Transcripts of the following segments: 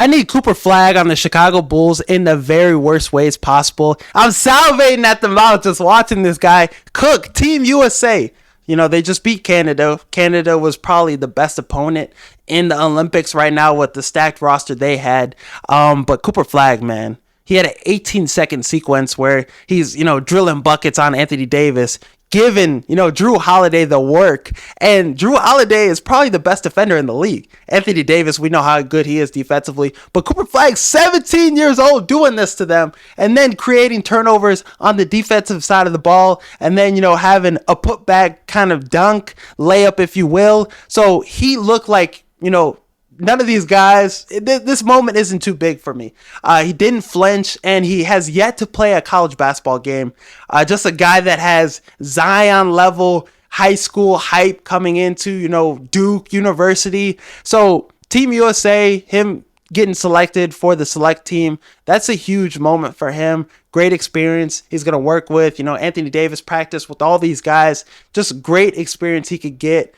I need Cooper Flagg on the Chicago Bulls in the very worst ways possible. I'm salivating at the mouth just watching this guy cook. Team USA. They just beat Canada. Canada was probably the best opponent in the Olympics right now with the stacked roster they had. But Cooper Flagg, man, he had an 18-second sequence where he's, drilling buckets on Anthony Davis, giving, Drew Holiday the work. And Drew Holiday is probably the best defender in the league. Anthony Davis, we know how good he is defensively. But Cooper Flagg, 17 years old, doing this to them. And then creating turnovers on the defensive side of the ball. And then, having a putback kind of dunk, layup, if you will. So he looked like, none of these guys, this moment isn't too big for me. He didn't flinch, and he has yet to play a college basketball game. Just a guy that has Zion level high school hype coming into, Duke University. So Team USA, him getting selected for the select team, that's a huge moment for him. Great experience he's going to work with, Anthony Davis practice with all these guys. Just great experience he could get.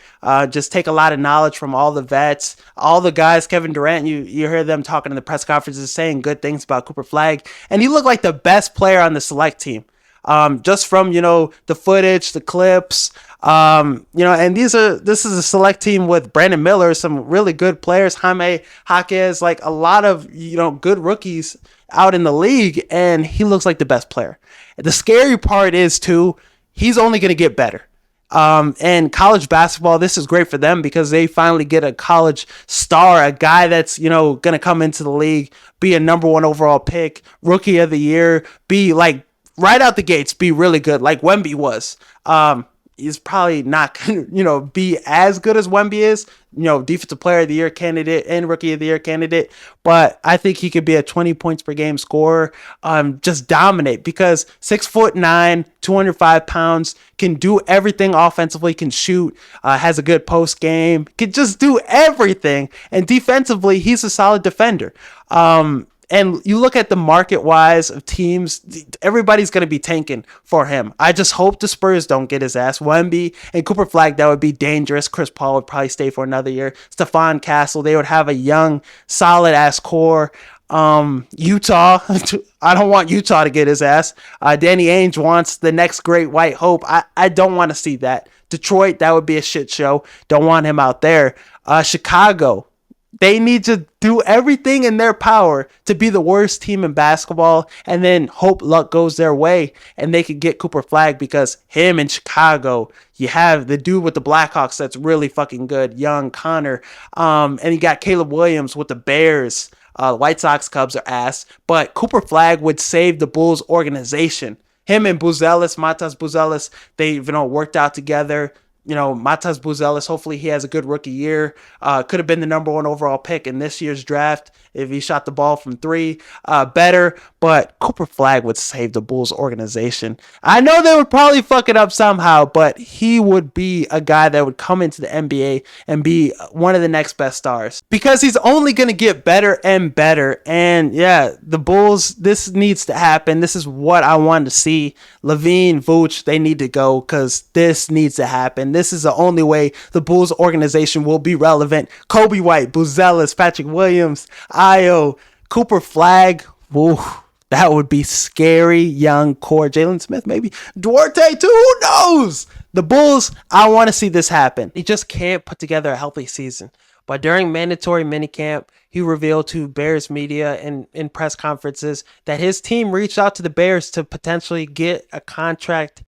Just take a lot of knowledge from all the vets, all the guys. Kevin Durant, you hear them talking in the press conferences saying good things about Cooper Flagg, and he looked like the best player on the select team. Just from, the footage, the clips, and this is a select team with Brandon Miller, some really good players, Jaime Jaquez, like a lot of, good rookies out in the league, and he looks like the best player. The scary part is too, he's only going to get better. And college basketball, this is great for them because they finally get a college star, a guy that's, going to come into the league, be a number 1 overall pick, rookie of the year, be like, right out the gates, be really good, like Wemby was. He's probably not going to, be as good as Wemby is, defensive player of the year candidate and rookie of the year candidate. But I think he could be a 20 points per game scorer, just dominate because 6'9", 205 pounds, can do everything offensively, can shoot, has a good post game, can just do everything. And defensively, he's a solid defender. And you look at the market-wise of teams, everybody's going to be tanking for him. I just hope the Spurs don't get his ass. Wemby and Cooper Flagg, that would be dangerous. Chris Paul would probably stay for another year. Stephon Castle, they would have a young, solid-ass core. Utah, I don't want Utah to get his ass. Danny Ainge wants the next great white hope. I don't want to see that. Detroit, that would be a shit show. Don't want him out there. Chicago, they need to do everything in their power to be the worst team in basketball and then hope luck goes their way and they could get Cooper Flagg because him in Chicago, you have the dude with the Blackhawks that's really fucking good, young Connor. And you got Caleb Williams with the Bears. White Sox, Cubs are ass. But Cooper Flagg would save the Bulls organization. Him and Matas Buzelis, they've worked out together. Matas Buzelis, hopefully he has a good rookie year. Could have been the number 1 overall pick in this year's draft if he shot the ball from 3 better. But Cooper Flagg would save the Bulls organization. I know they would probably fuck it up somehow, but he would be a guy that would come into the NBA and be one of the next best stars. Because he's only going to get better and better. And yeah, the Bulls, this needs to happen. This is what I wanted to see. Levine, Vooch, they need to go because this needs to happen. This is the only way the Bulls organization will be relevant. Kobe White, Buzelis, Patrick Williams, Ayo, Cooper Flagg. Woo, that would be scary. Young core. Jalen Smith, maybe. Duarte, too. Who knows? The Bulls, I want to see this happen. He just can't put together a healthy season. But during mandatory minicamp, he revealed to Bears media and in press conferences that his team reached out to the Bears to potentially get a contract